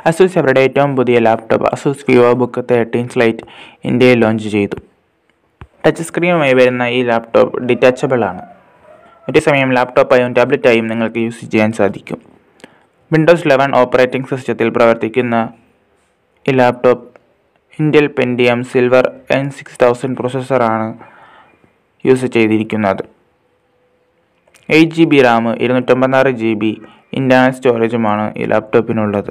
Asus അവരുടെ ഏറ്റവും പുതിയ ലാപ്ടോപ്പ് Asus Vivobook 13 Slate ഇന്ത്യയിൽ ലോഞ്ച് ചെയ്തു. ടച്ച് സ്ക്രീനുമായി വരുന്ന ഈ ലാപ്ടോപ്പ് ഡിറ്റാച്ചബിൾ ആണ്. അതേസമയം ലാപ്ടോപ്പായും ടാബ്ലറ്റായും നിങ്ങൾക്ക് യൂസ് ചെയ്യാൻ സാധിക്കും. വിൻഡോസ് 11 ഓപ്പറേറ്റിംഗ് സിസ്റ്റത്തിൽ പ്രവർത്തിക്കുന്ന ഈ laptop Intel Pentium silver N6000 പ്രോസസ്സറാണ് യൂസ് ചെയ്തിരിക്കുന്നത്. 8GB റാം 256GB ഇന്റേണൽ സ്റ്റോറേജുമാണ് ഈ ലാപ്ടോപ്പിനുള്ളത്.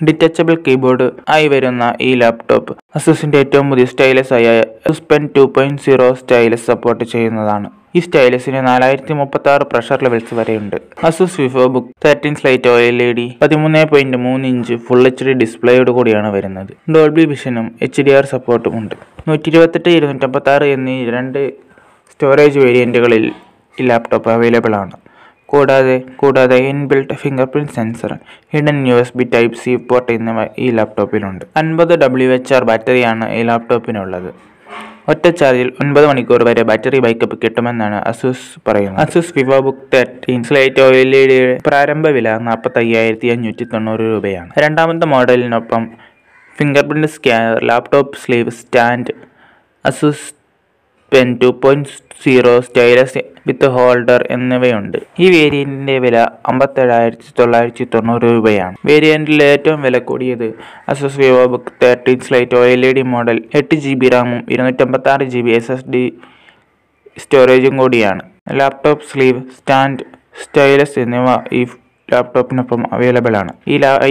ഡിറ്റാച്ചബിൾ കീബോർഡ് ആയി വരുന്ന ഈ ലാപ്ടോപ്പ് അസൂസിന്റെ ഏറ്റവും പുതിയ സ്റ്റൈലസ് ആയ Asus Pen 2.0 സ്റ്റൈലസ് സപ്പോർട്ട് ചെയ്യുന്നതാണ്. ഈ സ്റ്റൈലസിന് 4036 പ്രഷർ ലെവൽസ് വരെയുണ്ട്. Asus Vivobook 13 Slate OLED 13.3 inch full HD ഡിസ്പ്ലേയോട് കൂടിയാണ് വരുന്നത്. ഡോൾബി വിഷനും HDR സപ്പോർട്ടും ഉണ്ട്. 128 256 എന്നീ 2 സ്റ്റോറേജ് വേരിയന്റുകളിൽ ഈ ലാപ്ടോപ്പ് അവൈലബിൾ ആണ്. കൂടാതെ inbuilt finger print sensor, hidden USB Type-C port എന്നിവ ഈ ലാപ്ടോപ്പിലുണ്ട്. 50 WH ബാറ്ററിയാണ് ഈ ലാപ്ടോപ്പിനുള്ളത്. ഒറ്റ ചാർജിൽ 9 മണിക്കൂർ വരെ ബാറ്ററി ബാക്കപ്പ് കിട്ടുമെന്നാണ് അസൂസ് പറയുന്നത്. Asus Vivobook 13 Slate OLED പ്രാരംഭ വില 45,590 രൂപയാണ്. രണ്ടാമത്തെ മോഡലിനൊപ്പം finger print scanner, laptop sleeve stand, Asus Pen 2.0 stylus with holder എന്നിവയുണ്ട്. ഈ വേരിയന്റിന്റെ വില 57,990 രൂപയാണ്. വേരിയന്റിലെ ഏറ്റവും വില കൂടിയത് Asus Vivobook 13 Slate OLED model 8GB റാമും 256GB SSD സ്റ്റോറേജും കൂടിയാണ്. ലാപ്ടോപ്പ് സ്ലീവ്, സ്റ്റാൻഡ്, സ്റ്റൈലസ് എന്നിവ ഈ ലാപ്ടോപ്പിനൊപ്പം അവൈലബിൾ ആണ്.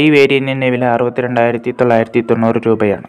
ഈ വേരിയന്റിന്റെ വില 62,990 രൂപയാണ്.